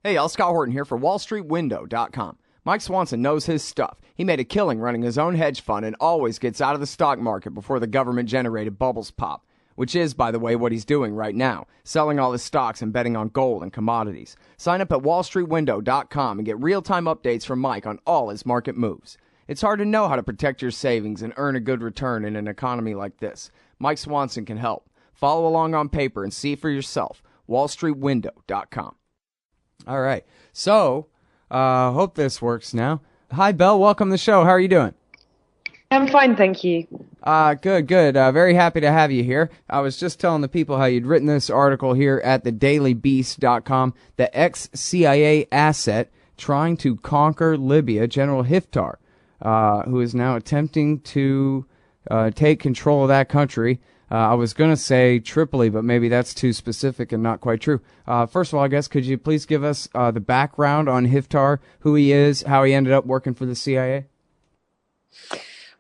Hey, y'all, Scott Horton here for WallStreetWindow.com. Mike Swanson knows his stuff. He made a killing running his own hedge fund and always gets out of the stock market before the government-generated bubbles pop, which is, by the way, what he's doing right now, selling all his stocks and betting on gold and commodities. Sign up at WallStreetWindow.com and get real-time updates from Mike on all his market moves. It's hard to know how to protect your savings and earn a good return in an economy like this. Mike Swanson can help. Follow along on paper and see for yourself. WallStreetWindow.com. All right. So, hope this works now. Hi, Bel. Welcome to the show. How are you doing? I'm fine, thank you. Good. Very happy to have you here. I was just telling the people how you'd written this article here at thedailybeast.com, the ex-CIA asset trying to conquer Libya, General Hiftar, who is now attempting to take control of that country. I was going to say Tripoli, but maybe that's too specific and not quite true. First of all, I guess, could you please give us the background on Hiftar, who he is, how he ended up working for the CIA?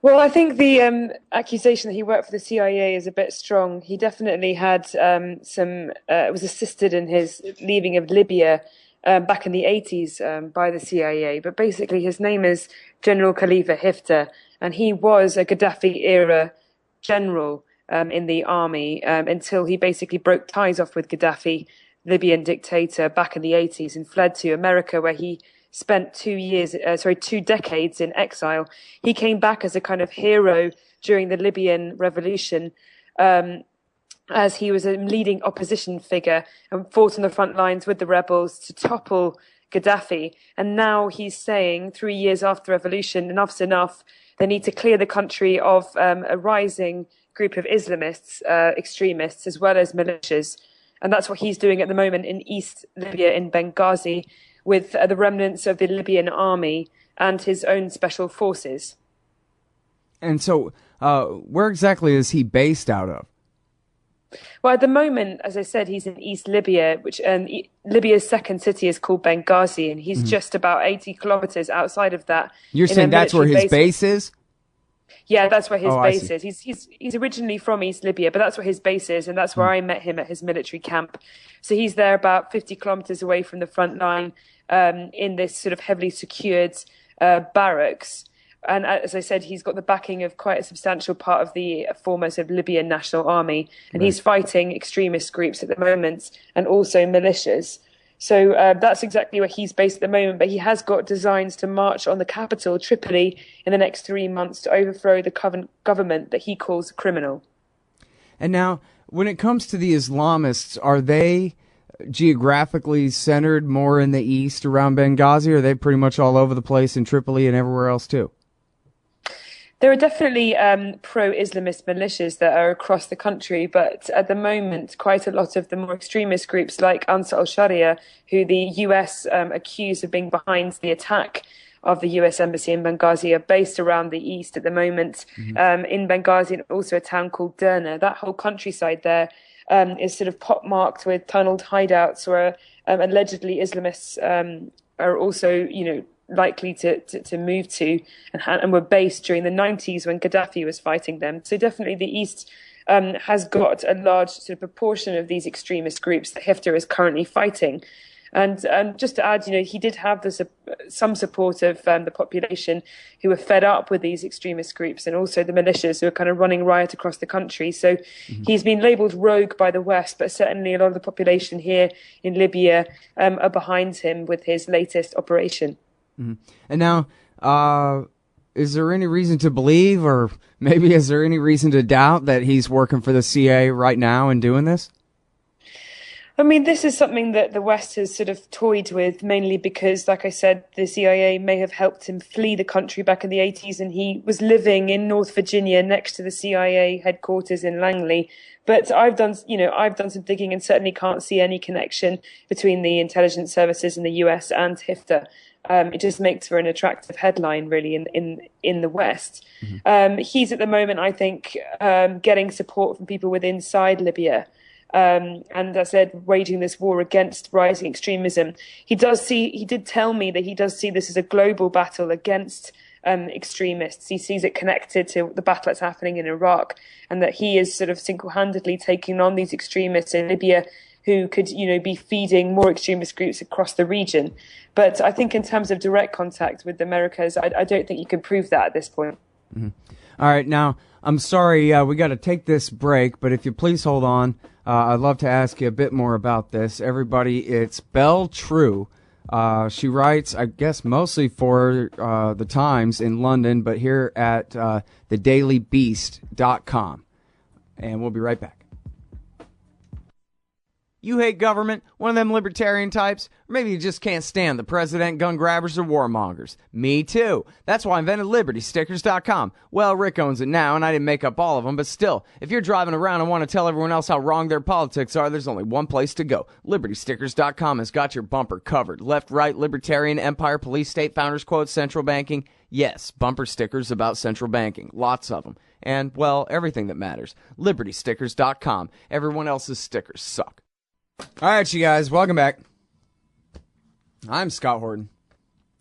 Well, I think the accusation that he worked for the CIA is a bit strong. He definitely had was assisted in his leaving of Libya back in the 80s by the CIA. But basically, his name is General Khalifa Hiftar, and he was a Gaddafi-era general in the army until he basically broke ties off with Gaddafi, Libyan dictator, back in the 80s and fled to America, where he spent 2 decades in exile. He came back as a kind of hero during the Libyan revolution, as he was a leading opposition figure and fought on the front lines with the rebels to topple Gaddafi. And now he's saying, 3 years after the revolution, enough's enough. They need to clear the country of a rising group of Islamists, extremists, as well as militias. And that's what he's doing at the moment in East Libya, in Benghazi, with the remnants of the Libyan army and his own special forces. And so, where exactly is he based out of? Well, at the moment, as I said, he's in East Libya, which Libya's second city is called Benghazi, and he's just about 80 kilometers outside of that. You're saying that's where his base is? Yeah, that's where his base is. He's originally from East Libya, but that's where his base is, and that's where I met him at his military camp. So he's there about 50 kilometers away from the front line, in this sort of heavily secured barracks. And as I said, he's got the backing of quite a substantial part of the former sort of Libyan National Army, and he's fighting extremist groups at the moment and also militias. So that's exactly where he's based at the moment, but he has got designs to march on the capital, Tripoli, in the next 3 months to overthrow the government that he calls criminal. And now, when it comes to the Islamists, are they geographically centered more in the east around Benghazi, or are they pretty much all over the place in Tripoli and everywhere else too? There are definitely pro-Islamist militias that are across the country, but at the moment, quite a lot of the more extremist groups like Ansar al-Sharia, who the US accused of being behind the attack of the US embassy in Benghazi, are based around the east at the moment, in Benghazi, and also a town called Derna. That whole countryside there is sort of pockmarked with tunneled hideouts where allegedly Islamists are also, likely to move to and were based during the 90s when Gaddafi was fighting them. So definitely the East has got a large sort of proportion of these extremist groups that Hiftar is currently fighting. And just to add, he did have some support of the population who were fed up with these extremist groups, and also the militias who are kind of running riot across the country. So he's been labelled rogue by the West, but certainly a lot of the population here in Libya are behind him with his latest operation. And now, is there any reason to believe, or maybe is there any reason to doubt that he's working for the CIA right now and doing this? I mean, this is something that the West has sort of toyed with, mainly because, like I said, the CIA may have helped him flee the country back in the 80s, and he was living in North Virginia next to the CIA headquarters in Langley. But I've done some digging and certainly can't see any connection between the intelligence services in the US and Hiftar. It just makes for an attractive headline, really, in the West. He's at the moment, I think, getting support from people within inside Libya. And as I said, waging this war against rising extremism. He did tell me that he does see this as a global battle against extremists. He sees it connected to the battle that's happening in Iraq, and that he is sort of single-handedly taking on these extremists in Libya who could, be feeding more extremist groups across the region. But I think in terms of direct contact with the Americas, I don't think you can prove that at this point. Mm-hmm. All right, now, I'm sorry, we got to take this break, but if you please hold on, I'd love to ask you a bit more about this. Everybody, it's Bel Trew. She writes, I guess, mostly for the Times in London, but here at thedailybeast.com. And we'll be right back. You hate government? One of them libertarian types? Or maybe you just can't stand the president, gun grabbers, or warmongers. Me too. That's why I invented LibertyStickers.com. Well, Rick owns it now, and I didn't make up all of them, but still, if you're driving around and want to tell everyone else how wrong their politics are, there's only one place to go. LibertyStickers.com has got your bumper covered. Left, right, libertarian, empire, police, state, founders quotes, central banking. Yes, bumper stickers about central banking. Lots of them. And, well, everything that matters. LibertyStickers.com. Everyone else's stickers suck. All right, you guys, welcome back. I'm Scott Horton.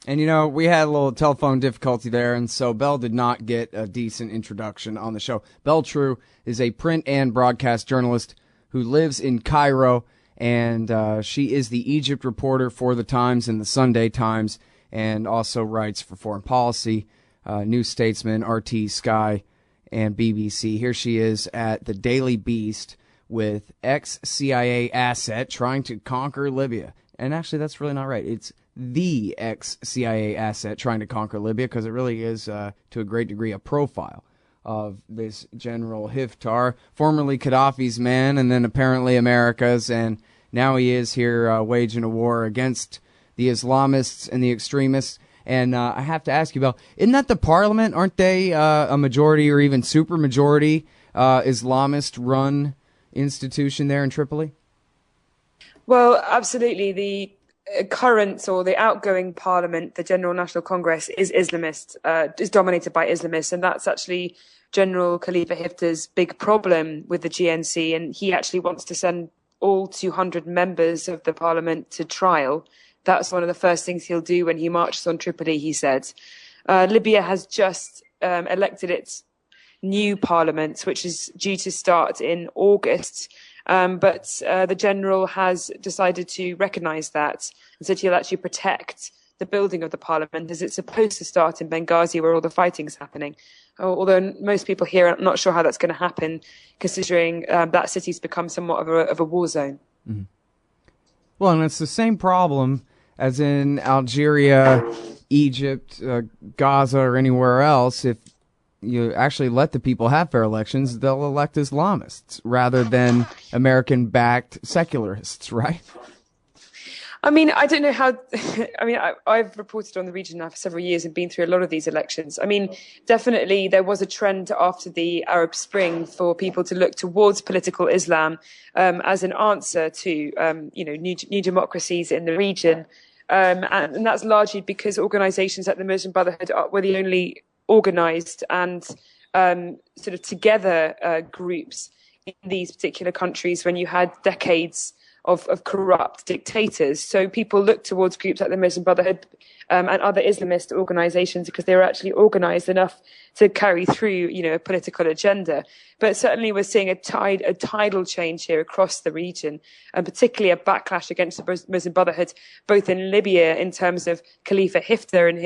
And, we had a little telephone difficulty there, and so Bel did not get a decent introduction on the show. Bel Trew is a print and broadcast journalist who lives in Cairo, and she is the Egypt reporter for the Times and the Sunday Times, and also writes for Foreign Policy, New Statesman, RT, Sky, and BBC. Here she is at the Daily Beast with ex-CIA asset trying to conquer Libya. And actually, that's really not right. It's the ex-CIA asset trying to conquer Libya, because it really is, to a great degree, a profile of this General Hiftar, formerly Gaddafi's man, and then apparently America's, and now he is here waging a war against the Islamists and the extremists. And I have to ask you, Bel, isn't that the parliament? Aren't they a majority or even supermajority Islamist-run institution there in Tripoli? Well, absolutely. The current or the outgoing parliament, the General National Congress, is Islamist, is dominated by Islamists, and that's actually General Khalifa Hiftar's big problem with the GNC, and he actually wants to send all 200 members of the parliament to trial. That's one of the first things he'll do when he marches on Tripoli, he said. Libya has just elected its new parliament, which is due to start in August. But the general has decided to recognise that and said he'll actually protect the building of the parliament, as it's supposed to start in Benghazi, where all the fighting's happening. Although most people here are not sure how that's going to happen, considering that city's become somewhat of a war zone. Mm-hmm. Well, and it's the same problem as in Algeria, Egypt, Gaza, or anywhere else. If you actually let the people have fair elections, they'll elect Islamists rather than American-backed secularists, right? I mean, I don't know how. I've reported on the region now for several years and been through a lot of these elections. I mean, definitely there was a trend after the Arab Spring for people to look towards political Islam as an answer to, new democracies in the region. And that's largely because organizations like the Muslim Brotherhood were the only organized and sort of together groups in these particular countries when you had decades of corrupt dictators. So people looked towards groups like the Muslim Brotherhood and other Islamist organizations because they were actually organized enough to carry through, a political agenda. But certainly we're seeing a tidal change here across the region, and particularly a backlash against the Muslim Brotherhood, both in Libya in terms of Khalifa Hiftar and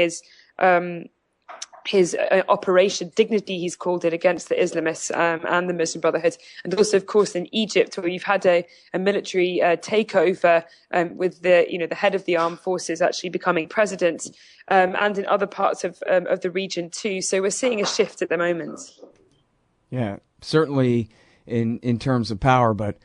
his Operation Dignity, he's called it, against the Islamists and the Muslim Brotherhood, and also, of course, in Egypt, where you've had a military takeover with the head of the armed forces actually becoming president, and in other parts of the region too. So we're seeing a shift at the moment. Yeah, certainly in terms of power, but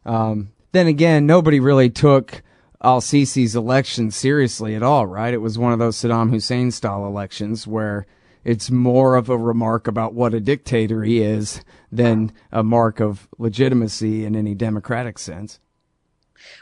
then again, nobody really took al-Sisi's election seriously at all, right? It was one of those Saddam Hussein-style elections where it's more of a remark about what a dictator he is than a mark of legitimacy in any democratic sense.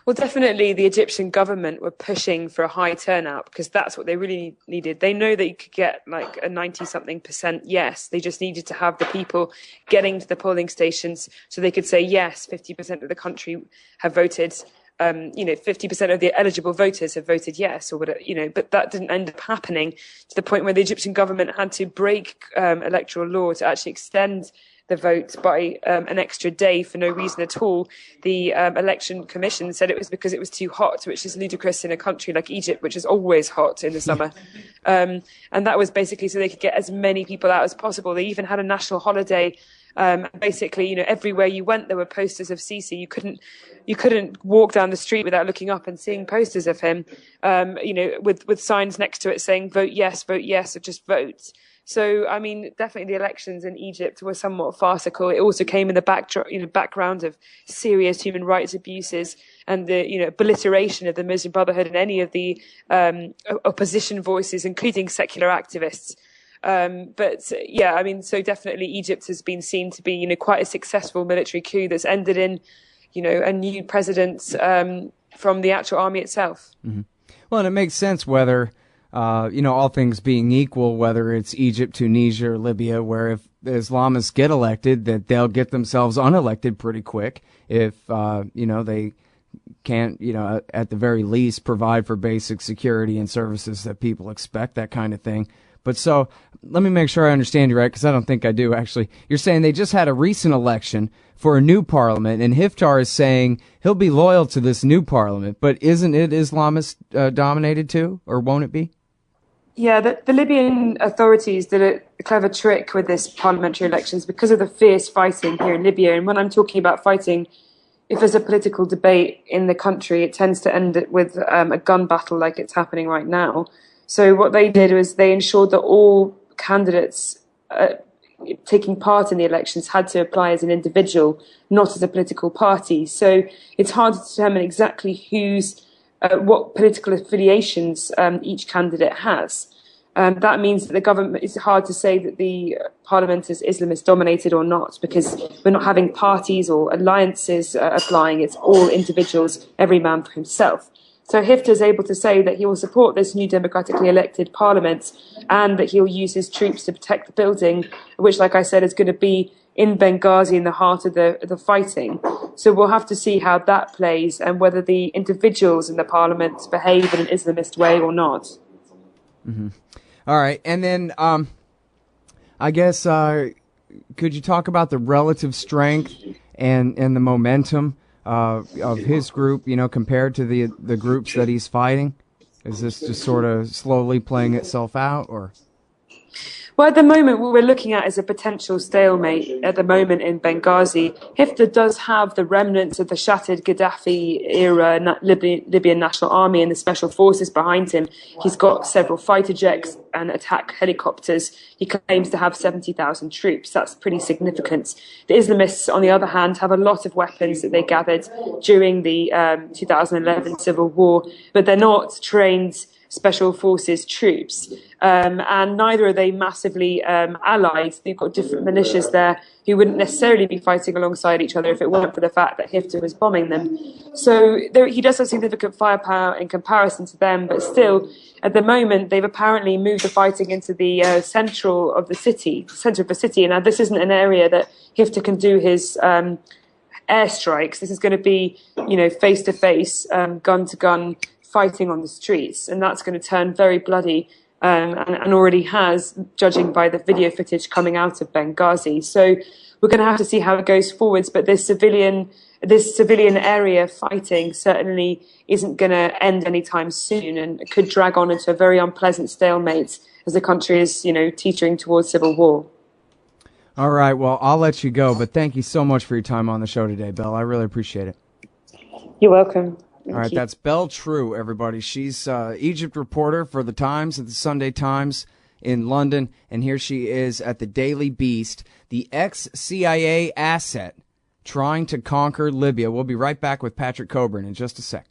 Well, definitely the Egyptian government were pushing for a high turnout because that's what they really needed. They know that you could get like a 90-something% yes. They just needed to have the people getting to the polling stations so they could say, yes, 50% of the country have voted. 50% of the eligible voters have voted yes, or whatever, but that didn't end up happening, to the point where the Egyptian government had to break electoral law to actually extend the vote by an extra day for no reason at all. The election commission said it was because it was too hot, which is ludicrous in a country like Egypt, which is always hot in the summer. And that was basically so they could get as many people out as possible. They even had a national holiday. Basically, everywhere you went, there were posters of Sisi. You couldn't walk down the street without looking up and seeing posters of him, with signs next to it saying "Vote yes," or just vote. So, I mean, definitely the elections in Egypt were somewhat farcical. It also came in the background of serious human rights abuses and the, obliteration of the Muslim Brotherhood and any of the opposition voices, including secular activists. So definitely Egypt has been seen to be, quite a successful military coup that's ended in, a new president from the actual army itself. Mm-hmm. Well, and it makes sense whether, all things being equal, whether it's Egypt, Tunisia, or Libya, where if the Islamists get elected, that they'll get themselves unelected pretty quick if, they can't, at the very least provide for basic security and services that people expect, that kind of thing. But so let me make sure I understand you right, because I don't think I do, actually. You're saying they just had a recent election for a new parliament, and Hiftar is saying he'll be loyal to this new parliament, but isn't it Islamist dominated too, or won't it be? Yeah, the Libyan authorities did a clever trick with this parliamentary elections because of the fierce fighting here in Libya. And when I'm talking about fighting, if there's a political debate in the country, it tends to end with a gun battle like it's happening right now. So what they did was they ensured that all candidates taking part in the elections had to apply as an individual, not as a political party. So it's hard to determine exactly what political affiliations each candidate has. That means that the government, it's hard to say that the parliament is Islamist dominated or not, because we're not having parties or alliances applying. It's all individuals, every man for himself. So Hiftar is able to say that he will support this new democratically elected parliament and that he'll use his troops to protect the building, which, like I said, is going to be in Benghazi, in the heart of the fighting. So we'll have to see how that plays and whether the individuals in the parliament behave in an Islamist way or not. Mm-hmm. All right. And then I guess could you talk about the relative strength and the momentum of his group, compared to the groups that he's fighting? Is this just sort of slowly playing itself out, or? Well, at the moment, what we're looking at is a potential stalemate at the moment in Benghazi. Hiftar does have the remnants of the shattered Gaddafi-era Libyan National Army and the special forces behind him. He's got several fighter jets and attack helicopters. He claims to have 70,000 troops. That's pretty significant. The Islamists, on the other hand, have a lot of weapons that they gathered during the 2011 civil war, but they're not trained special forces troops, and neither are they massively allied. They've got different militias there who wouldn't necessarily be fighting alongside each other if it weren't for the fact that Hiftar was bombing them. So he does have significant firepower in comparison to them, but still, at the moment, they've apparently moved the fighting into the center of the city. And now this isn't an area that Hiftar can do his airstrikes. This is going to be, face to face, gun to gun fighting on the streets, and that's going to turn very bloody, and already has, judging by the video footage coming out of Benghazi. So we're going to have to see how it goes forwards, but this civilian area fighting certainly isn't going to end anytime soon, and it could drag on into a very unpleasant stalemate as the country is, teetering towards civil war. All right, well, I'll let you go, but thank you so much for your time on the show today, Bel. I really appreciate it. You're welcome. All right, that's Bel Trew, everybody. She's Egypt reporter for the Times, at the Sunday Times in London, and here she is at the Daily Beast, the ex-CIA asset trying to conquer Libya. We'll be right back with Patrick Coburn in just a sec.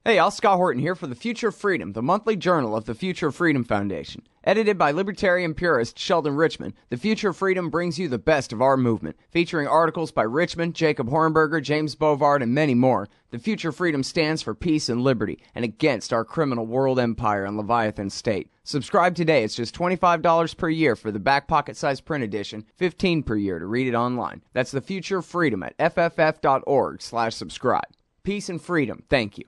Hey, y'all, Scott Horton here for The Future of Freedom, the monthly journal of the Future of Freedom Foundation. Edited by libertarian purist Sheldon Richman, The Future of Freedom brings you the best of our movement, featuring articles by Richman, Jacob Hornberger, James Bovard, and many more. The Future of Freedom stands for peace and liberty, and against our criminal world empire and Leviathan state. Subscribe today. It's just $25 per year for the back pocket size print edition, $15 per year to read it online. That's The Future of Freedom at fff.org/subscribe. Peace and freedom. Thank you.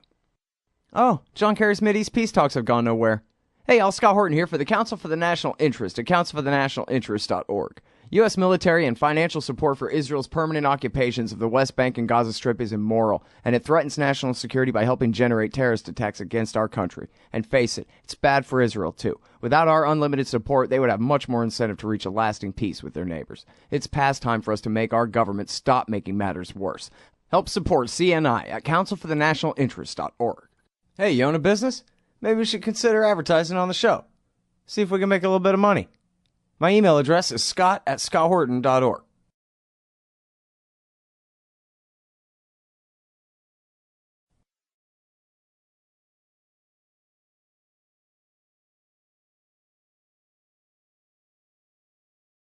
Oh, John Kerry's Mideast Peace Talks have gone nowhere. Hey, y'all, Scott Horton here for the Council for the National Interest at councilforthenationalinterest.org. U.S. military and financial support for Israel's permanent occupations of the West Bank and Gaza Strip is immoral, and it threatens national security by helping generate terrorist attacks against our country. And face it, it's bad for Israel, too. Without our unlimited support, they would have much more incentive to reach a lasting peace with their neighbors. It's past time for us to make our government stop making matters worse. Help support CNI at councilforthenationalinterest.org. Hey, you own a business? Maybe we should consider advertising on the show. See if we can make a little bit of money. My email address is scott@scotthorton.org.